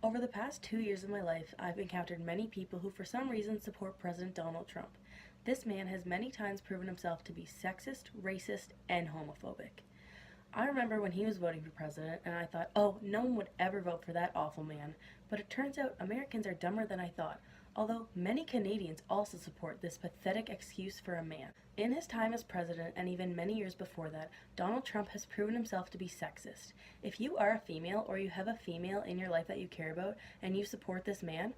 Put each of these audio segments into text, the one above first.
Over the past 2 years of my life, I've encountered many people who for some reason support President Donald Trump. This man has many times proven himself to be sexist, racist, and homophobic. I remember when he was voting for president and I thought, oh, no one would ever vote for that awful man. But it turns out Americans are dumber than I thought, although many Canadians also support this pathetic excuse for a man. In his time as president, and even many years before that, Donald Trump has proven himself to be sexist. If you are a female or you have a female in your life that you care about and you support this man,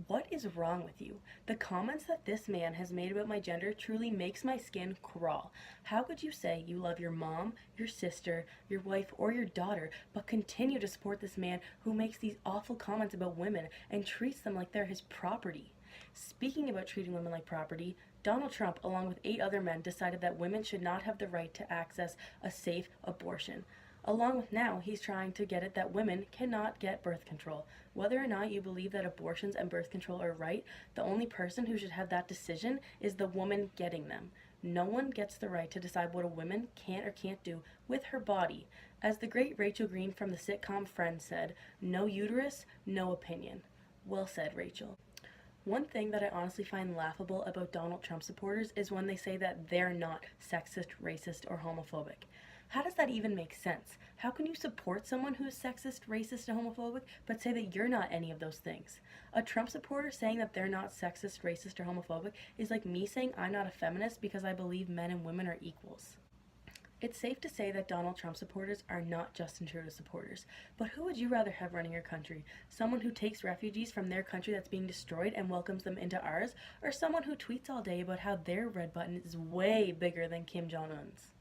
what is wrong with you? The comments that this man has made about my gender truly makes my skin crawl. How could you say you love your mom, your sister, your wife, or your daughter, but continue to support this man who makes these awful comments about women and treats them like they're his property? Speaking about treating women like property, Donald Trump, along with 8 other men, decided that women should not have the right to access a safe abortion. Along with now, he's trying to get it that women cannot get birth control. Whether or not you believe that abortions and birth control are right, the only person who should have that decision is the woman getting them. No one gets the right to decide what a woman can or can't do with her body. As the great Rachel Green from the sitcom Friends said, no uterus, no opinion. Well said, Rachel. One thing that I honestly find laughable about Donald Trump supporters is when they say that they're not sexist, racist, or homophobic. How does that even make sense? How can you support someone who is sexist, racist, and homophobic, but say that you're not any of those things? A Trump supporter saying that they're not sexist, racist, or homophobic is like me saying I'm not a feminist because I believe men and women are equals. It's safe to say that Donald Trump supporters are not Justin Trudeau supporters. But who would you rather have running your country? Someone who takes refugees from their country that's being destroyed and welcomes them into ours? Or someone who tweets all day about how their red button is way bigger than Kim Jong-un's?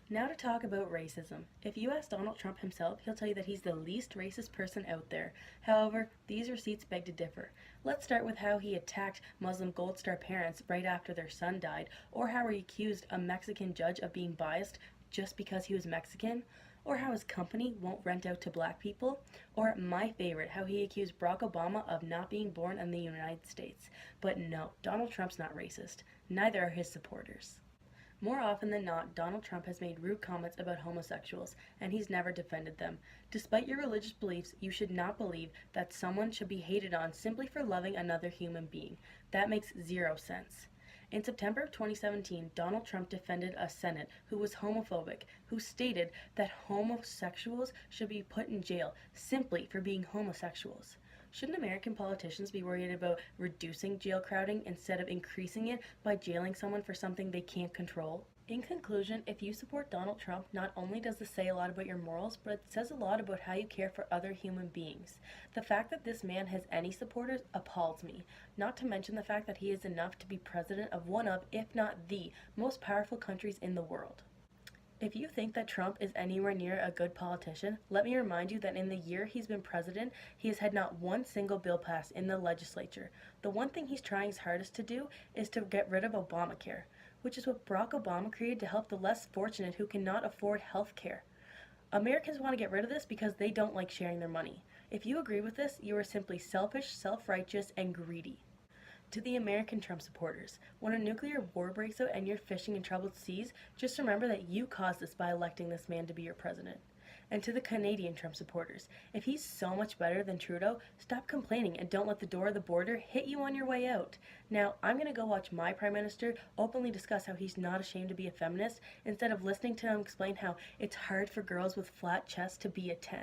Now to talk about racism. If you ask Donald Trump himself, he'll tell you that he's the least racist person out there. However, these receipts beg to differ. Let's start with how he attacked Muslim Gold Star parents right after their son died, or how he accused a Mexican judge of being biased just because he was Mexican, or how his company won't rent out to black people, or my favorite, how he accused Barack Obama of not being born in the United States. But no, Donald Trump's not racist. Neither are his supporters. More often than not, Donald Trump has made rude comments about homosexuals, and he's never defended them. Despite your religious beliefs, you should not believe that someone should be hated on simply for loving another human being. That makes zero sense. In September of 2017, Donald Trump defended a Senate who was homophobic, who stated that homosexuals should be put in jail simply for being homosexuals. Shouldn't American politicians be worried about reducing jail crowding instead of increasing it by jailing someone for something they can't control? In conclusion, if you support Donald Trump, not only does this say a lot about your morals, but it says a lot about how you care for other human beings. The fact that this man has any supporters appalls me, not to mention the fact that he is enough to be president of one of, if not the, most powerful countries in the world. If you think that Trump is anywhere near a good politician, let me remind you that in the year he's been president, he has had not one single bill passed in the legislature. The one thing he's trying his hardest to do is to get rid of Obamacare, which is what Barack Obama created to help the less fortunate who cannot afford health care. Americans want to get rid of this because they don't like sharing their money. If you agree with this, you are simply selfish, self-righteous, and greedy. To the American Trump supporters, when a nuclear war breaks out and you're fishing in troubled seas, just remember that you caused this by electing this man to be your president. And to the Canadian Trump supporters, if he's so much better than Trudeau, stop complaining and don't let the door of the border hit you on your way out. Now, I'm going to go watch my Prime Minister openly discuss how he's not ashamed to be a feminist instead of listening to him explain how it's hard for girls with flat chests to be a 10.